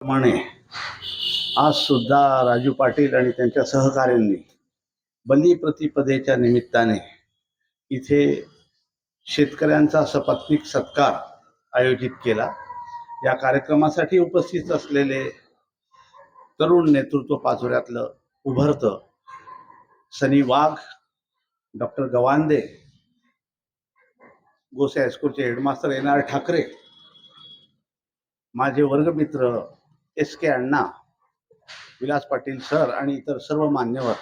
प्रमाणे आज सुद्धा राजू पाटील आणि त्यांच्या सहकाऱ्यांनी बलिप्रतिपदेच्या निमित्ताने इथे शेतकऱ्यांचा सपत्नीक सत्कार आयोजित केला। या कार्यक्रमासाठी उपस्थित असलेले तरुण नेतृत्व पाचोऱ्यातलं उभरतं सनी वाघ, डॉक्टर गवांदे, गोसे हायस्कूलचे हेडमास्टर NR ठाकरे, माझे वर्गमित्र SK अण्णा, विलास पाटील सर आणि इतर सर्व मान्यवर,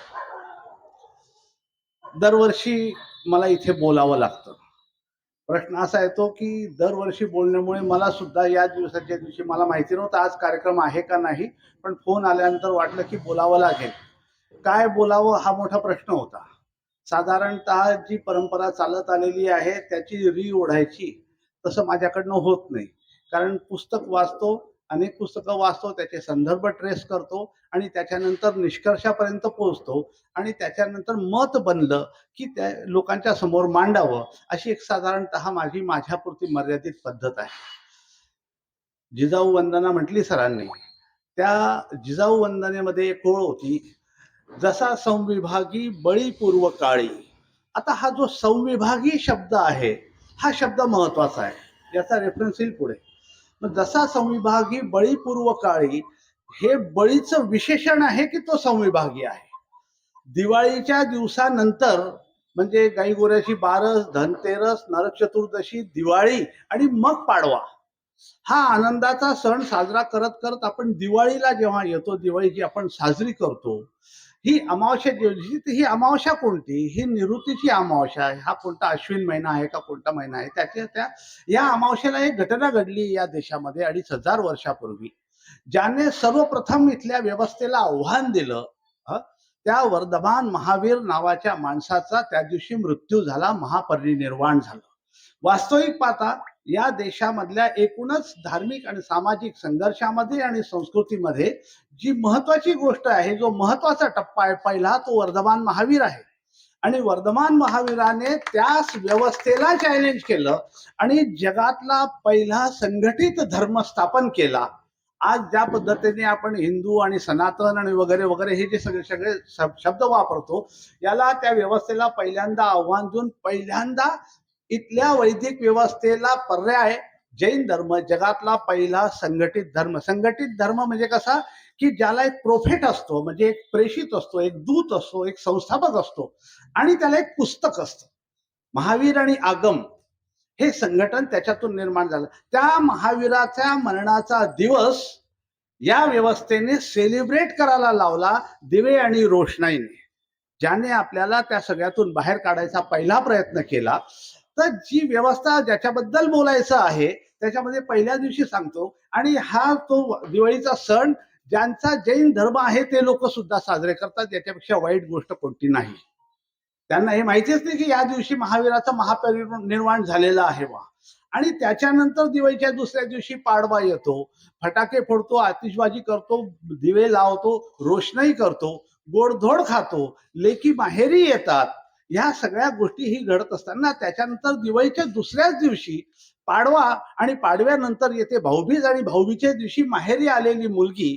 दरवर्षी मला इथे बोलावं लागतं। प्रश्न असा येतो की दरवर्षी बोलण्यामुळे मला सुद्धा या दिवसाच्या दिवशी मला माहिती नव्हतं आज कार्यक्रम आहे का नाही, पण फोन आल्यानंतर वाटलं की बोलावं लागेल। काय बोलावं हा मोठा प्रश्न होता। साधारणतः जी परंपरा चालत आलेली आहे त्याची री ओढायची तसं माझ्याकडनं होत नाही, कारण पुस्तक वाचतो, अनेक पुस्तकं वाचतो, त्याचे संदर्भ ट्रेस करतो आणि त्याच्यानंतर निष्कर्षापर्यंत पोहोचतो आणि त्याच्यानंतर मत बनलं की त्या लोकांच्या समोर मांडावं, अशी एक साधारणतः माझ्यापुरती मर्यादित पद्धत आहे। जिजाऊ वंदना म्हटली सरांनी, त्या जिजाऊ वंदनेमध्ये एक ओळ होती, जसा संविभागी बळी पूर्व काळी। आता हा जो संविभागी शब्द आहे हा शब्द महत्वाचा आहे, याचा रेफरन्स येईल पुढे। मग जसा संविभागी बळी पूर्व काळी हे बळीचं विशेषण आहे की तो संविभागी आहे। दिवाळीच्या दिवसानंतर म्हणजे गाई गोऱ्याची बारस, धनतेरस, नरक चतुर्दशी, दिवाळी आणि मग पाडवा, हा आनंदाचा सण साजरा करत करत आपण दिवाळीला जेव्हा येतो, दिवाळी जी आपण साजरी करतो, ही अमावस्या दिवशी, ही अमावस्या कोणती? ही निवृत्तीची अमावस्या आहे। हा कोणता अश्विन महिना आहे का कोणता महिना आहे? त्या या अमावस्येला एक घटना घडली या देशामध्ये 2500 वर्षापूर्वी, ज्याने सर्वप्रथम इथल्या व्यवस्थेला आव्हान दिलं। त्या वर्धमान महावीर नावाच्या माणसाचा त्या दिवशी मृत्यू झाला, महापरिनिर्वाण झालं। वास्तविक पाहता या देशामधल्या एकूणच धार्मिक आणि सामाजिक संघर्षामध्ये आणि संस्कृतीमध्ये जी महत्वाची गोष्ट आहे, जो महत्वाचा टप्पा आहे पहिला, तो वर्धमान महावीर आहे। आणि वर्धमान महावीराने त्याच व्यवस्थेला चॅलेंज केलं आणि जगातला पहिला संघटित धर्म स्थापन केला। आज ज्या पद्धतीने आपण हिंदू आणि सनातन आणि वगैरे वगैरे हे जे सगळे शब्द वापरतो, याला त्या व्यवस्थेला पहिल्यांदा आव्हान देऊन पहिल्यांदा इथल्या वैदिक व्यवस्थेला पर्याय जैन धर्म, जगातला पहिला संघटित धर्म। संघटित धर्म म्हणजे कसा की ज्याला एक प्रोफेट असतो, म्हणजे एक प्रेषित असतो, एक दूत असतो, एक संस्थापक असतो आणि त्याला एक पुस्तक असतं। महावीर आणि आगम हे संघटन त्याच्यातून निर्माण झालं। त्या महावीराच्या मरणाचा दिवस या व्यवस्थेने सेलिब्रेट करायला लावला दिवे आणि रोषणाईने, ज्याने आपल्याला त्या सगळ्यातून बाहेर काढायचा पहिला प्रयत्न केला। तर जी व्यवस्था ज्याच्याबद्दल बोलायचं आहे त्याच्यामध्ये पहिल्या दिवशी सांगतो, आणि हा तो दिवाळीचा सण ज्यांचा जैन धर्म आहे ते लोक सुद्धा साजरे करतात, याच्यापेक्षा वाईट गोष्ट कोणती नाही। त्यांना हे माहितीच नाही की या दिवशी महावीराचं महापरिनिर्वाण झालेलं आहे वा। आणि त्याच्यानंतर दिवाळीच्या दुसऱ्या दिवशी पाडवा येतो, फटाके फोडतो, आतिषबाजी करतो, दिवे लावतो, रोषणाई करतो, गोडधोड खातो, लेकी माहेरी येतात। ह्या सगळ्या गोष्टी ही घडत असताना त्याच्यानंतर दिवाळीच्या दुसऱ्याच दिवशी पाडवा आणि पाडव्यानंतर येते भाऊबीज, आणि भाऊबीजेच्या दिवशी माहेरी आलेली मुलगी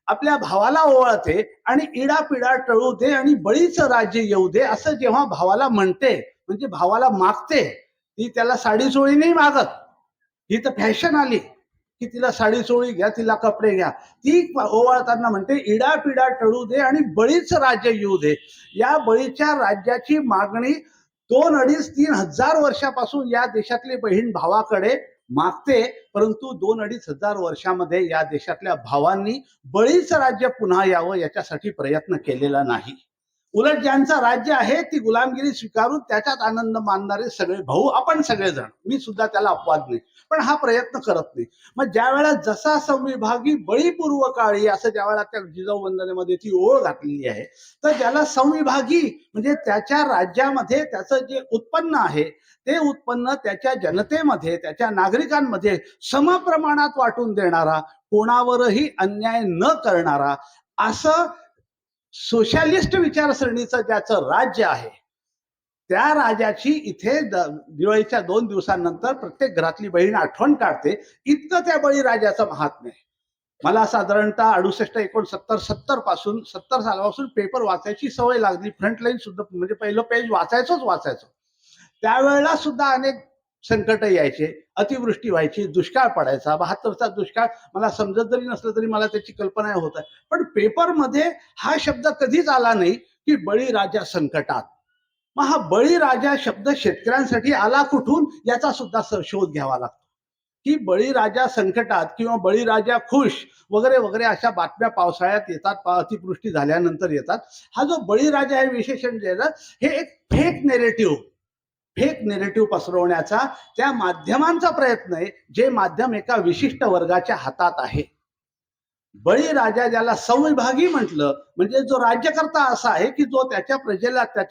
आपल्या भावाला ओवाळते आणि इडापिडा टळू दे आणि बळीचं राज्य येऊ दे असं जेव्हा भावाला म्हणते, म्हणजे भावाला मागते, ती त्याला साडी चोळी नाही मागत, ही तर फॅशन आली की तिला साडी चोळी घ्या, तिला कपडे घ्या, ती ओवाळताना म्हणते इडापिडा टळू दे आणि बळीचं राज्य येऊ दे। या बळीच्या राज्याची मागणी 2-2.5-3 वर्षापासून या देशातली बहीण भावाकडे मागते, परंतु 2-2.5 वर्षामध्ये या देशातल्या भावांनी बळीचं राज्य पुन्हा यावं याच्यासाठी प्रयत्न केलेला नाही। उलट ज्यांचं राज्य आहे ती गुलामगिरी स्वीकारून त्याच्यात आनंद मानणारे सगळे भाऊ, आपण सगळेजण, मी सुद्धा त्याला अपवाद नाही, पण हा प्रयत्न करत नाही। मग ज्या वेळेला जसा संविभागी बळीपूर्व काळी असं ज्या वेळेला त्या जिजाऊ वंदनेमध्ये ती ओळ घातलेली आहे, तर ज्याला संविभागी म्हणजे त्याच्या राज्यामध्ये त्याचं जे उत्पन्न आहे ते उत्पन्न त्याच्या जनतेमध्ये, त्याच्या नागरिकांमध्ये समप्रमाणात वाटून देणारा, कोणावरही अन्याय न करणारा, असं सोशलिस्ट विचारसरणीचं ज्याचं राज्य आहे, त्या राजाची इथे दिवाळीच्या 2 दिवसांनंतर प्रत्येक घरातली बहीण आठवण काढते। इतकं त्या बळीराजाचं महात्म्य आहे। मला साधारणतः 68 पासून 70 सालापासून पेपर वाचायची सवय लागली. फ्रंटलाईन सुद्धा म्हणजे पहिलं पेज वाचायचो. त्यावेळेला सुद्धा अनेक संकट यायचे, अतिवृष्टी व्हायची, दुष्काळ पडायचा. 72चा दुष्काळ मला समजत जरी नसलं तरी मला त्याची कल्पना होत आहे. पण पेपरमध्ये हा शब्द कधीच आला नाही की बळीराजा संकटात. मग हा बळीराजा शब्द शेतकऱ्यांसाठी आला कुठून याचा सुद्धा शोध घ्यावा लागतो, की बळीराजा संकटात किंवा बळीराजा खुश वगैरे वगैरे अशा बातम्या पावसाळ्यात येतात, अतिवृष्टी झाल्यानंतर येतात. हा जो बळीराजा हे विशेषण जे आहे ना, हे एक फेक नेरेटिव्ह पसरवण्याचा त्या माध्यमांचा प्रयत्न आहे, जे माध्यम एका विशिष्ट वर्गाच्या हातात आहे. बळीराजा ज्याला संविभागी म्हटलं म्हणजे जो राज्यकर्ता असा आहे की जो त्याच्या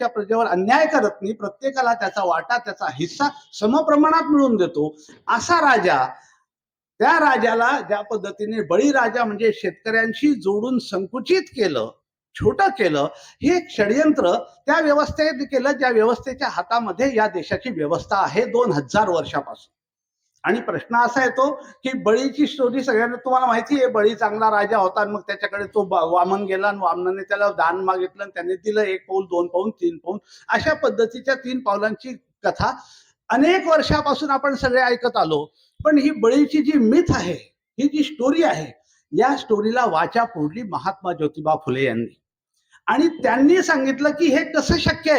प्रजेवर अन्याय करत नाही, प्रत्येकाला त्याचा वाटा, त्याचा हिस्सा समप्रमाणात मिळवून देतो, असा राजा. त्या राजाला ज्या पद्धतीने बळीराजा म्हणजे शेतकऱ्यांशी जोडून संकुचित केलं, छोटं केलं, हे षडयंत्र त्या व्यवस्थेत केलं ज्या व्यवस्थेच्या हातामध्ये या देशाची व्यवस्था आहे 2000 वर्षापासून. आणि प्रश्न असा येतो की बळीची स्टोरी सगळ्यांना तुम्हाला माहिती आहे. बळी चांगला राजा होता आणि मग त्याच्याकडे तो वामन गेला आणि वामनाने त्याला दान मागितलं आणि त्याने दिलं 1 पाऊल, 2 पाऊल, 3 पाऊल. अशा पद्धतीच्या 3 पावलांची कथा अनेक वर्षापासून आपण सगळे ऐकत आलो. पण ही बळीची जी मिथ आहे, ही जी स्टोरी आहे, या स्टोरीला वाचा फोडली महात्मा ज्योतिबा फुले यांनी. आणि त्यांनी सांगितलं की हे कसं शक्य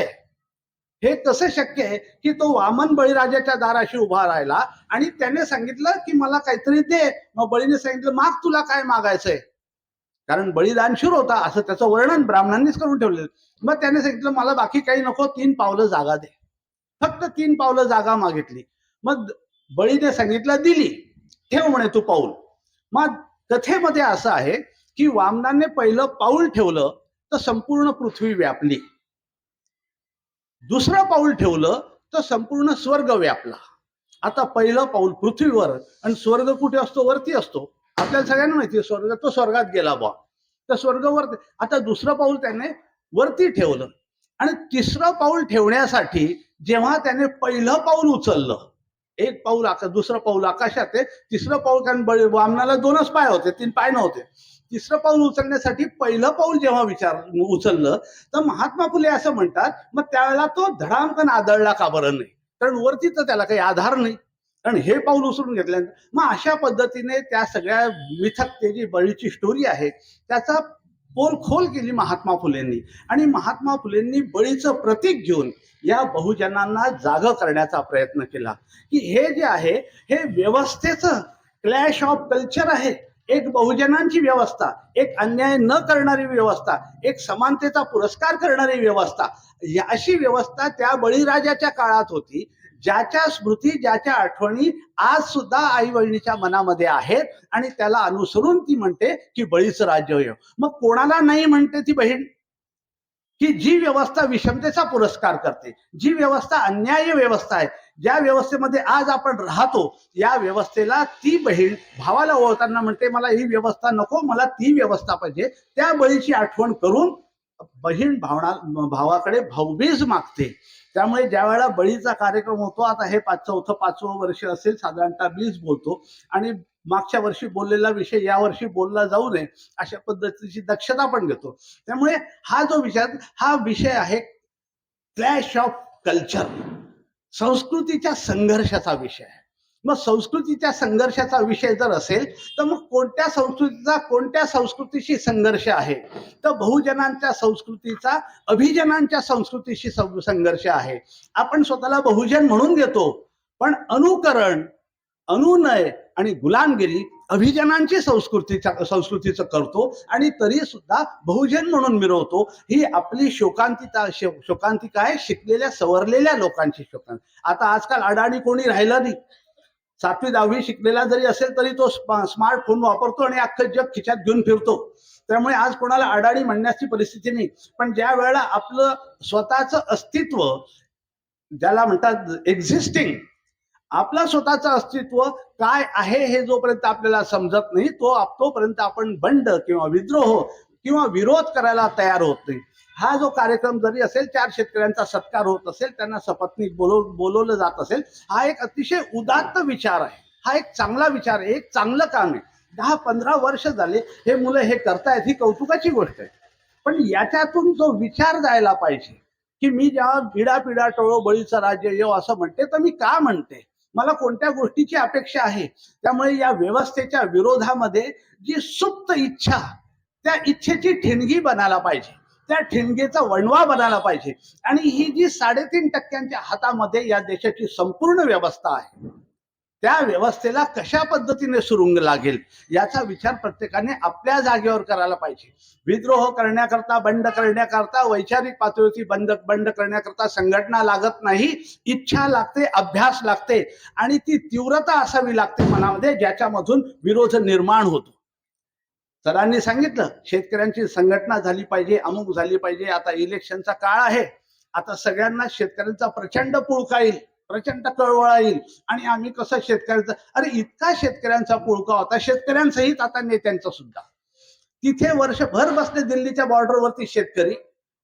आहे, की तो वामन बळीराजाच्या दाराशी उभा राहिला आणि त्याने सांगितलं की मला काहीतरी दे. मग बळीने सांगितलं माग, तुला काय मागायचंय, कारण बळीदानशूर होता असं त्याचं वर्णन ब्राह्मणांनीच करून ठेवलेलं. मग त्याने सांगितलं मला बाकी काही नको, 3 पावलं जागा दे. फक्त 3 पावलं जागा मागितली. मग बळीने सांगितलं दिली, ठेव म्हणे तू पाऊल. मग कथेमध्ये असं आहे की वामनाने पहिलं पाऊल ठेवलं तर संपूर्ण पृथ्वी व्यापली. दुसरं पाऊल ठेवलं तर संपूर्ण स्वर्ग व्यापला. आता पहिलं पाऊल पृथ्वीवर आणि स्वर्ग कुठे असतो, वरती असतो. आपल्याला सगळ्यांना माहिती आहे स्वर्ग तो स्वर्गात गेला बा, तर स्वर्गावर. आता दुसरं पाऊल त्याने वरती ठेवलं आणि तिसरं पाऊल ठेवण्यासाठी जेव्हा त्याने पहिलं पाऊल उचललं, एक पाऊल दुसरं पाऊल आकाशात आहे, तिसरं पाऊल, कारण वामनाला 2च पाय होते, 3 पाय नव्हते. तिसरं पाऊल उचलण्यासाठी पहिलं पाऊल जेव्हा उचललं तर महात्मा फुले असं म्हणतात, मग त्यावेळेला तो धडामकन आदळला का बरं नाही, कारण वरती तर त्याला काही आधार नाही, कारण हे पाऊल उचलून घेतल्यानंतर. मग अशा पद्धतीने त्या सगळ्या मिथकते जी बळीची स्टोरी आहे त्याचा पोलखोल केली महात्मा फुलेंनी. आणि महात्मा फुलेंनी बळीचं प्रतीक घेऊन या बहुजनांना जाग करण्याचा प्रयत्न केला की हे जे आहे हे व्यवस्थेचं क्लॅश ऑफ कल्चर आहे. एक बहुजनांची व्यवस्था, एक अन्याय न करणारी व्यवस्था, एक समानतेचा पुरस्कार करणारी व्यवस्था, अशी व्यवस्था त्या बळीराजाच्या काळात होती, ज्याच्या स्मृती, ज्याच्या आठवणी आज सुद्धा आई बहिणीच्या मनामध्ये आहेत. आणि त्याला अनुसरून ती म्हणते की बळीचं राज्य होय. मग कोणाला नाही म्हणते ती बहीण, की जी व्यवस्था विषमतेचा पुरस्कार करते, जी व्यवस्था अन्याय व्यवस्था आहे, ज्या व्यवस्थेमध्ये आज आपण राहतो, या व्यवस्थेला ती बहीण भावाला ओळखताना म्हणते मला ही व्यवस्था नको, मला ती व्यवस्था पाहिजे. त्या बळीची आठवण करून बहीण भावाकडे भाऊबीज मागते. त्यामुळे ज्या वेळेला बळीचा कार्यक्रम होतो, आता हे 5वं वर्ष असेल साधारणतः, मीच बोलतो आणि मागच्या वर्षी बोललेला विषय या वर्षी बोलला जाऊ नये अशा पद्धतीची दक्षता पण घेतो. त्यामुळे हा विषय आहे क्लॅश ऑफ कल्चर, संस्कृतीच्या संघर्षाचा विषय आहे. मग संस्कृतीच्या संघर्षाचा विषय जर असेल तर मग कोणत्या संस्कृतीशी संघर्ष आहे, तर बहुजनांच्या संस्कृतीचा अभिजनांच्या संस्कृतीशी संघर्ष आहे. आपण स्वतःला बहुजन म्हणून घेतो, पण अनुकरण, अनुनय आणि गुलामगिरी अभिजनांची संस्कृतीचं करतो आणि तरी सुद्धा बहुजन म्हणून मिरवतो. ही आपली शोकांतिका आहे, शिकलेल्या सवरलेल्या लोकांची शोकांतिका. आता आजकाल अडाणी कोणी राहिलं नाही. 7वी 10वी शिकलेला जरी असेल तरी तो स्मार्टफोन वापरतो आणि अख्खं जग खिशात घेऊन फिरतो. त्यामुळे आज कोणाला अडाणी म्हणण्याची परिस्थिती नाही. पण ज्या वेळेला आपलं स्वतःचं अस्तित्व, ज्याला म्हणतात एक्झिस्टिंग, आपलं स्वतःचं अस्तित्व काय आहे हे जोपर्यंत आपल्याला समजत नाही, तोपर्यंत आपण बंड किंवा विद्रोह किंवा विरोध करायला तयार होत नाही. हा जो कार्यक्रम जरी असेल, 4 शेतकऱ्यांचा सत्कार होत असेल, त्यांना सपत्नीक बोलवलं जात असेल, हा एक अतिशय उदात्त विचार आहे, हा एक चांगला विचार आहे, एक चांगलं काम आहे. 10-15 वर्ष झाले हे मुलं हे करतायत, ही कौतुकाची गोष्ट आहे. पण याच्यातून जो विचार जायला पाहिजे, की मी जेव्हा पिढा टोळो बळीचं राज्य येऊ असं म्हणते, तर मी का म्हणते, मला कोणत्या गोष्टीची अपेक्षा आहे. त्यामुळे या व्यवस्थेच्या विरोधामध्ये जी सुप्त इच्छा, त्या इच्छेची ठिणगी बनायला पाहिजे, त्या ठिणगीचा वणवा बनायला पाहिजे. आणि ही जी 3.5% हातामध्ये या देशाची संपूर्ण व्यवस्था आहे, त्या व्यवस्थेला कशा पद्धतीने सुरुंग लागेल याचा विचार प्रत्येकाने आपल्या जागेवर करायला पाहिजे. विद्रोह करण्याकरता, बंड करण्याकरता, वैचारिक पातळीवरती बंड करण्याकरता संघटना लागत नाही. इच्छा लागते, अभ्यास लागते आणि ती तीव्रता असावी लागते मनामध्ये, ज्याच्यामधून विरोध निर्माण होतो. सरांनी सांगितलं शेतकऱ्यांची संघटना झाली पाहिजे, अमुक झाली पाहिजे. आता इलेक्शनचा काळ आहे, आता सगळ्यांना शेतकऱ्यांचा प्रचंड पुळका येईल, प्रचंड कळवळा येईल. आणि आम्ही कसं शेतकऱ्यांचा, अरे इतका शेतकऱ्यांचा पुळका होता, शेतकऱ्यांसहित आता नेत्यांचा सुद्धा. तिथे वर्षभर बसले दिल्लीच्या बॉर्डरवरती शेतकरी,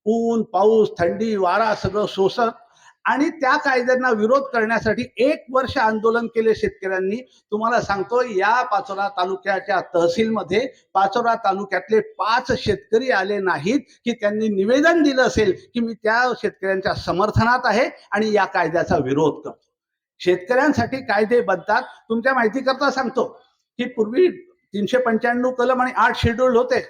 ऊन पाऊस थंडी वारा सगळं सोसत, आणि त्या कायद्यांना विरोध करण्यासाठी 1 वर्ष आंदोलन केले शेतकऱ्यांनी. तुम्हाला सांगतो, या पाचोरा तालुक्याच्या तहसीलमध्ये पाचोरा तालुक्यातले 5 शेतकरी आले नाहीत की त्यांनी निवेदन दिलं असेल की मी त्या शेतकऱ्यांच्या समर्थनात आहे आणि या कायद्याचा विरोध करतो. शेतकऱ्यांसाठी कायदे बनतात. तुमच्या माहिती करता सांगतो की पूर्वी 395 कलम आणि 8 शेड्यूल होते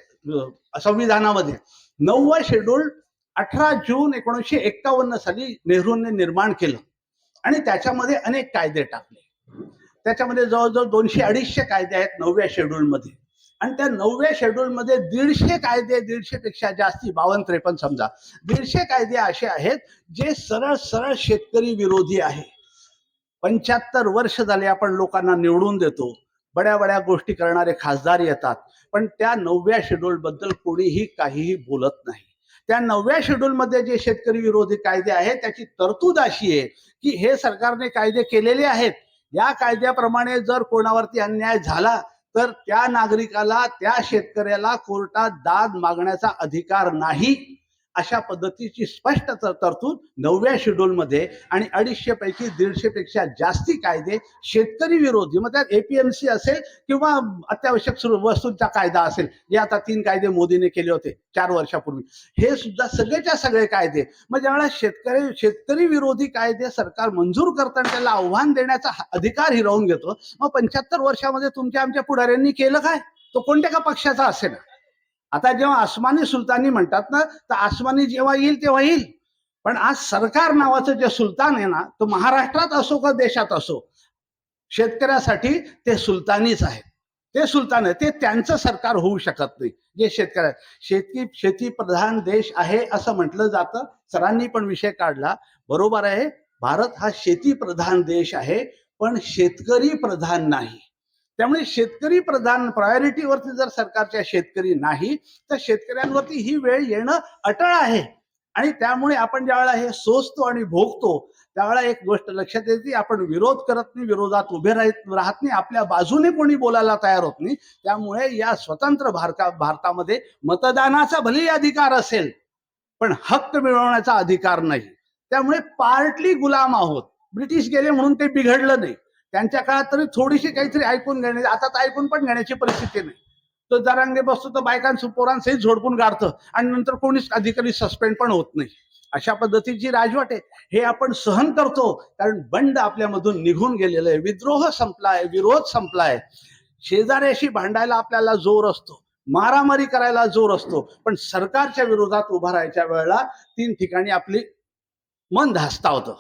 संविधानामध्ये. 9वं शेड्यूल 18 जून 1951 साली नेहरूंनी निर्माण केलं आणि त्याच्यामध्ये अनेक कायदे टाकले. त्याच्यामध्ये जवळजवळ 200-250 कायदे आहेत 9व्या शेड्यूलमध्ये. आणि त्या 9व्या शेड्यूलमध्ये 150 कायदे, 150 पेक्षा जास्ती, 52-53 समजा, 150 कायदे असे आहेत जे सरळ सरळ शेतकरी विरोधी आहे. 75 वर्ष झाले आपण लोकांना निवडून देतो, बड्या बड्या गोष्टी करणारे खासदार येतात, पण त्या 9व्या शेड्यूल बद्दल कोणीही काहीही बोलत नाही. त्या 9व्या शेड्यूलमध्ये जे शेतकरी विरोधी कायदे आहेत त्याची तरतूद अशी आहे की हे सरकारने कायदे केलेले आहेत, या कायद्याप्रमाणे जर कोणावरती अन्याय झाला तर त्या नागरिकाला, त्या शेतकऱ्याला कोर्टात दाद मागण्याचा अधिकार नाही. अशा पद्धतीची स्पष्ट तरतूद 9व्या शेड्यूलमध्ये. आणि 250 पैकी 150 पेक्षा जास्ती कायदे शेतकरी विरोधी, मग त्यात एपीएमसी असेल किंवा अत्यावश्यक वस्तूंचा कायदा असेल, जे आता 3 कायदे मोदीने केले होते 4 वर्षापूर्वी, हे सुद्धा सगळेच्या सगळे कायदे. मग ज्यावेळेला शेतकरी विरोधी कायदे सरकार मंजूर करताना त्याला आव्हान देण्याचा अधिकार हिरावून घेतो, मग 75 वर्षामध्ये तुमच्या आमच्या पुढाऱ्यांनी केलं काय? तो कोणत्या का पक्षाचा असेल. आता जेव्हा आसमानी सुलतानी म्हणतात ना, तर आसमानी जेव्हा येईल तेव्हा येईल, पण आज सरकार नावाचं जे सुलतान आहे ना, तो महाराष्ट्रात असो का देशात असो, शेतकऱ्यासाठी ते सुलतानीच आहे. ते सुलतान आहे, ते त्यांचं सरकार होऊ शकत नाही जे शेती प्रधान देश आहे असं म्हटलं जातं. सरांनी पण विषय काढला, बरोबर आहे. भारत हा शेती प्रधान देश आहे, पण शेतकरी प्रधान नाही. त्यामुळे शेतकरी प्रधान प्रायोरिटीवरती जर सरकारच्या शेतकरी नाही, तर शेतकऱ्यांवरती ही वेळ येणं अटळ आहे. आणि त्यामुळे आपण ज्यावेळेला हे सोसतो आणि भोगतो, त्यावेळेला एक गोष्ट लक्षात येते, आपण विरोध करत नाही, विरोधात उभे राहत नाही, आपल्या बाजूने कोणी बोलायला तयार होत नाही. त्यामुळे या स्वतंत्र भारतामध्ये मतदानाचा भलेही अधिकार असेल, पण हक्क मिळवण्याचा अधिकार नाही. त्यामुळे पार्टली गुलाम आहोत. ब्रिटिश गेले म्हणून ते बिघडलं नाही. त्यांच्या काळात तरी थोडीशी काहीतरी ऐकून घेणे, आता तर ऐकून पण घेण्याची परिस्थिती नाही. तो जरांगे बसतो तर बायकांसह पोरांसहित झोडपून काढतं आणि नंतर कोणीच अधिकारी सस्पेंड पण होत नाही. अशा पद्धतीची राजवट आहे. हे आपण सहन करतो कारण बंड आपल्यामधून निघून गेलेलं आहे, विद्रोह संपलाय, विरोध संपलाय. शेजाऱ्याशी भांडायला आपल्याला जोर असतो, मारामारी करायला जोर असतो, पण सरकारच्या विरोधात उभा राहायच्या वेळेला 3 ठिकाणी आपली मन धास्तावतं.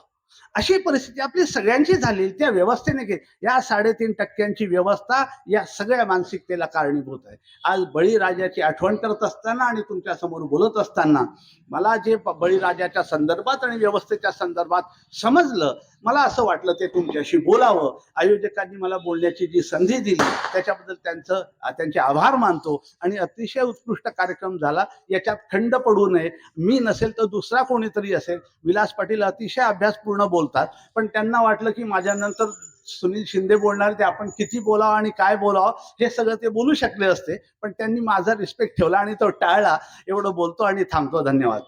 अशी परिस्थिती आपली सगळ्यांची झाली, त्या व्यवस्थेने या 3.5% व्यवस्था या सगळ्या मानसिकतेला कारणीभूत आहे. आज बळीराजाची आठवण करत असताना आणि तुमच्या समोर बोलत असताना मला जे बळीराजाच्या संदर्भात आणि व्यवस्थेच्या संदर्भात समजलं, मला असं वाटलं ते तुमच्याशी बोलावं. आयोजकांनी मला बोलण्याची जी संधी दिली त्याच्याबद्दल त्यांचे आभार मानतो. आणि अतिशय उत्कृष्ट कार्यक्रम झाला, याच्यात खंड पडू नये. मी नसेल तर दुसरा कोणीतरी असेल. विलास पाटील अतिशय अभ्यासपूर्ण बोलतात, पण त्यांना वाटलं की माझ्यानंतर सुनील शिंदे बोलणार, ते आपण किती बोलावं आणि काय बोलावं हे सगळं ते बोलू शकले असते, पण त्यांनी माझा रिस्पेक्ट ठेवला आणि तो टाळला. एवढं बोलतो आणि थांबतो. धन्यवाद.